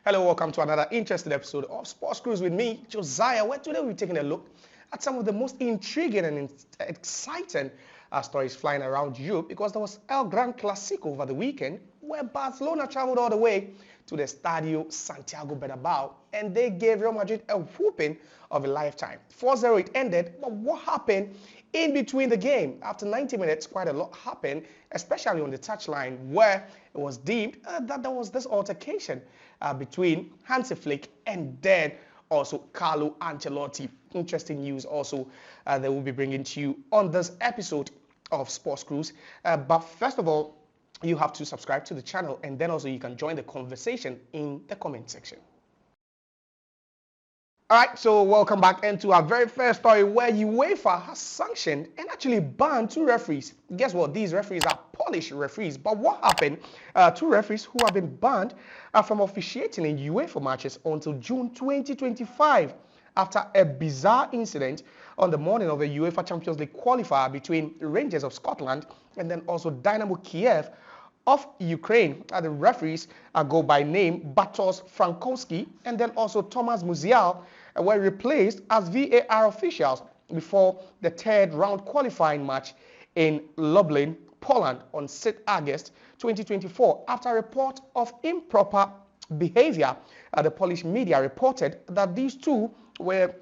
Hello, welcome to another interesting episode of Sports Cruise with me, Josiah, where today we're taking a look at some of the most intriguing and exciting stories flying around Europe because there was El Gran Clasico over the weekend where Barcelona traveled all the way to the Stadio Santiago Bernabeu and they gave Real Madrid a whooping of a lifetime. 4-0 it ended, but what happened in between the game? After 90 minutes, quite a lot happened, especially on the touchline where it was deemed that there was this altercation between Hansi Flick and then also Carlo Ancelotti. Interesting news also that we'll be bringing to you on this episode of Sports Cruise. But first of all, you have to subscribe to the channel and then also you can join the conversation in the comment section. Alright, so welcome back into our very first story where UEFA has sanctioned and actually banned two referees. Guess what? These referees are Polish referees. But what happened? Two referees who have been banned from officiating in UEFA matches until June 2025 after a bizarre incident on the morning of a UEFA Champions League qualifier between Rangers of Scotland and then also Dynamo Kiev of Ukraine. The referees go by name Bartosz Frankowski and then also Tomasz Musiał were replaced as VAR officials before the third round qualifying match in Lublin, Poland on 6 August 2024. After a report of improper behavior, the Polish media reported that these two were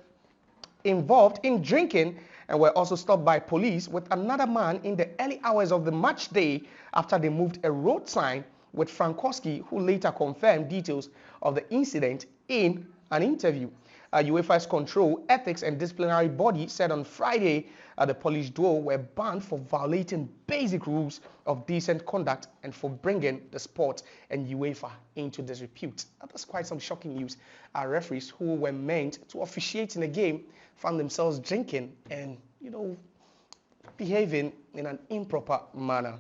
involved in drinking and were also stopped by police with another man in the early hours of the match day after they moved a road sign with Frankowski, who later confirmed details of the incident in an interview. UEFA's Control, Ethics and Disciplinary Body said on Friday the Polish duo were banned for violating basic rules of decent conduct and for bringing the sport and UEFA into disrepute. That's quite some shocking news. Referees who were meant to officiate in a game found themselves drinking and, behaving in an improper manner.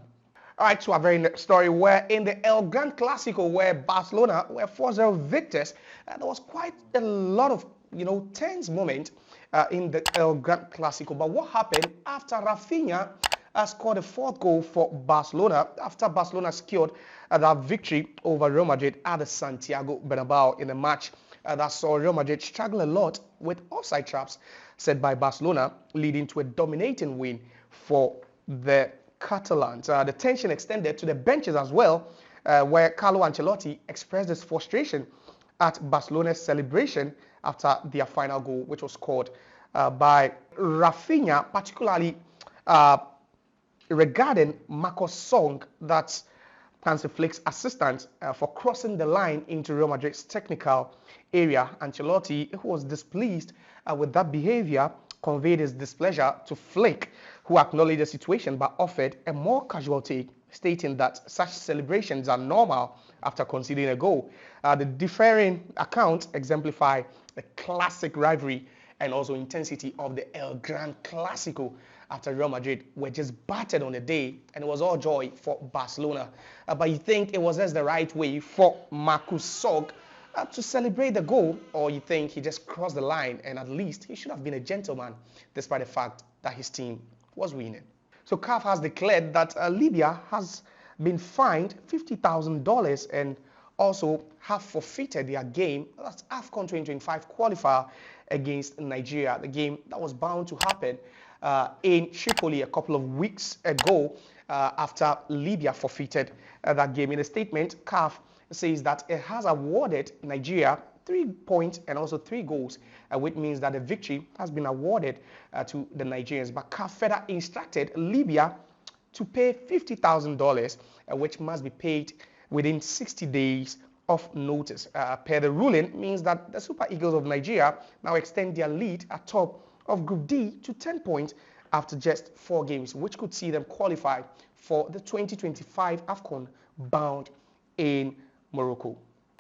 All right, to our very next story, where in the El Gran Clasico, where Barcelona were 4-0 victors, there was quite a lot of, tense moment in the El Gran Clasico. But what happened after Rafinha scored a fourth goal for Barcelona, after Barcelona secured that victory over Real Madrid at the Santiago Bernabeu in a match that saw Real Madrid struggle a lot with offside traps set by Barcelona, leading to a dominating win for the Catalans. The tension extended to the benches as well, where Carlo Ancelotti expressed his frustration at Barcelona's celebration after their final goal, which was scored by Rafinha, particularly regarding Marcos Song, that's Hansi Flick's assistant, for crossing the line into Real Madrid's technical area. Ancelotti, who was displeased with that behavior, conveyed his displeasure to Flick, who acknowledged the situation but offered a more casual take, stating that such celebrations are normal after conceding a goal. The differing accounts exemplify the classic rivalry and also intensity of the El Gran Clasico after Real Madrid were just battered on the day, and it was all joy for Barcelona. But you think it was just the right way for Marcus Song to celebrate the goal, or you think he just crossed the line and at least he should have been a gentleman despite the fact that his team was winning? So CAF has declared that Libya has been fined $50,000 and also have forfeited their game, that's AFCON 2025 qualifier against Nigeria, the game that was bound to happen in Tripoli a couple of weeks ago after Libya forfeited that game. In a statement, CAF says that it has awarded Nigeria 3 points and also 3 goals, which means that the victory has been awarded to the Nigerians. But CAF further instructed Libya to pay $50,000, which must be paid within 60 days of notice. Per the ruling, means that the Super Eagles of Nigeria now extend their lead atop of Group D to 10 points after just 4 games, which could see them qualify for the 2025 AFCON bound in Morocco.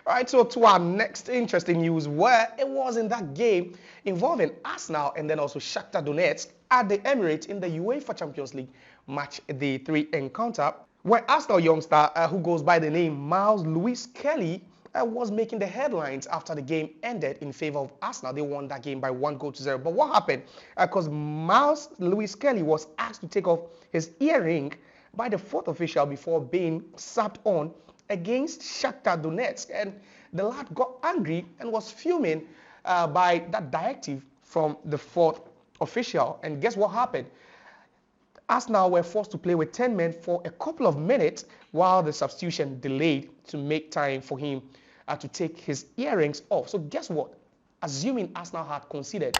All right, so to our next interesting news, where it was in that game involving Arsenal and then also Shakhtar Donetsk at the Emirates in the UEFA Champions League match day 3 encounter, where Arsenal youngster who goes by the name Miles Lewis-Skelly was making the headlines after the game ended in favor of Arsenal. They won that game by 1-0. But what happened? Because Miles Lewis-Skelly was asked to take off his earring by the fourth official before being subbed on against Shakhtar Donetsk. And the lad got angry and was fuming by that directive from the fourth official. And guess what happened? Arsenal were forced to play with 10 men for a couple of minutes while the substitution delayed to make time for him to take his earrings off. So guess what? Assuming Arsenal had conceded,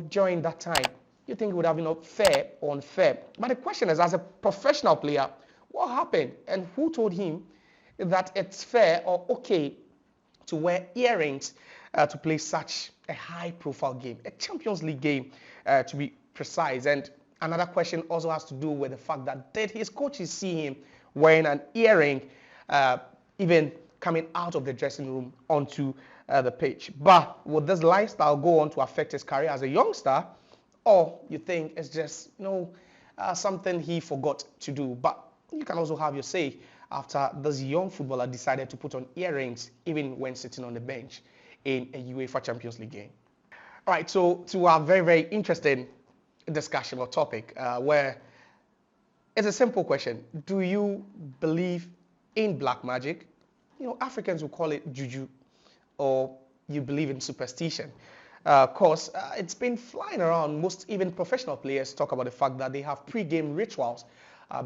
during that time, you think it would have been fair or unfair? But the question is, as a professional player, what happened? And who told him that it's fair or okay to wear earrings to play such a high-profile game, a Champions League game, to be precise? And another question also has to do with the fact that did his coaches see him wearing an earring, even coming out of the dressing room onto the pitch? But would this lifestyle go on to affect his career as a youngster, or you think it's just something he forgot to do? But you can also have your say after this young footballer decided to put on earrings even when sitting on the bench in a UEFA Champions League game. All right, so to our very, very interesting discussion or topic, where it's a simple question. Do you believe in black magic? Africans will call it juju, or you believe in superstition. Of course, it's been flying around. Most even professional players talk about the fact that they have pre-game rituals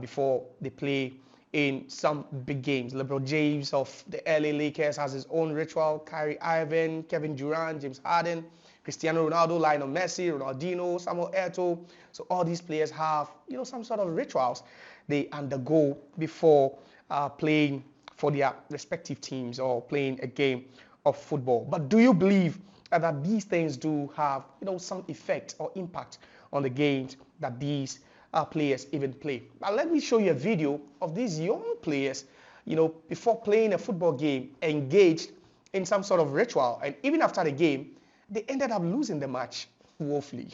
before they play in some big games. LeBron James of the LA Lakers has his own ritual. Kyrie Irving, Kevin Durant, James Harden, Cristiano Ronaldo, Lionel Messi, Ronaldinho, Samuel Eto'o. So all these players have, some sort of rituals they undergo before playing for their respective teams or playing a game of football. But do you believe that these things do have, some effect or impact on the games that these players even play? Now, let me show you a video of these young players, before playing a football game, engaged in some sort of ritual. And even after the game, they ended up losing the match woefully.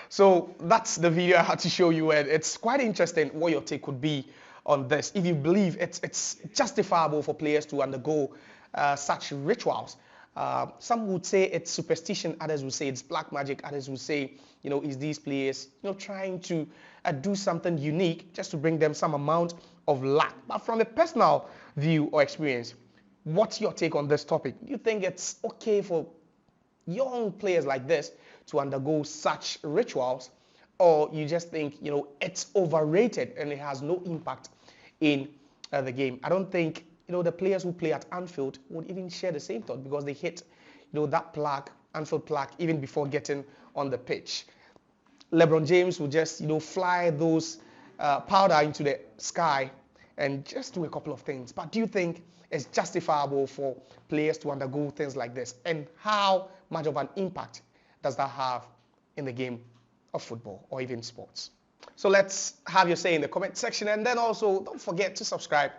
So that's the video I had to show you, and it's quite interesting what your take could be on this. If you believe it's justifiable for players to undergo such rituals. Some would say it's superstition, others would say it's black magic, others would say, is these players, trying to do something unique just to bring them some amount of luck. But from a personal view or experience, what's your take on this topic? Do you think it's okay for young players like this to undergo such rituals, or you just think it's overrated and it has no impact in the game? I don't think the players who play at Anfield would even share the same thought, because they hit that plaque, Anfield plaque, even before getting on the pitch. LeBron James would just fly those powder into the sky and just do a couple of things. But do you think it's justifiable for players to undergo things like this, and how much of an impact does that have in the game of football or even sports? So let's have your say in the comment section, and then also don't forget to subscribe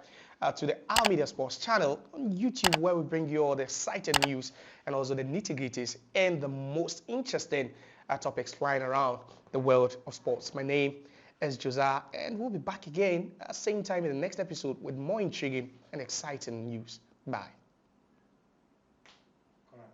to the Our Media Sports channel on YouTube, where we bring you all the exciting news and also the nitty-gritties and the most interesting topics flying around the world of sports. My name is Josiah, and we'll be back again at the same time in the next episode with more intriguing and exciting news. Bye.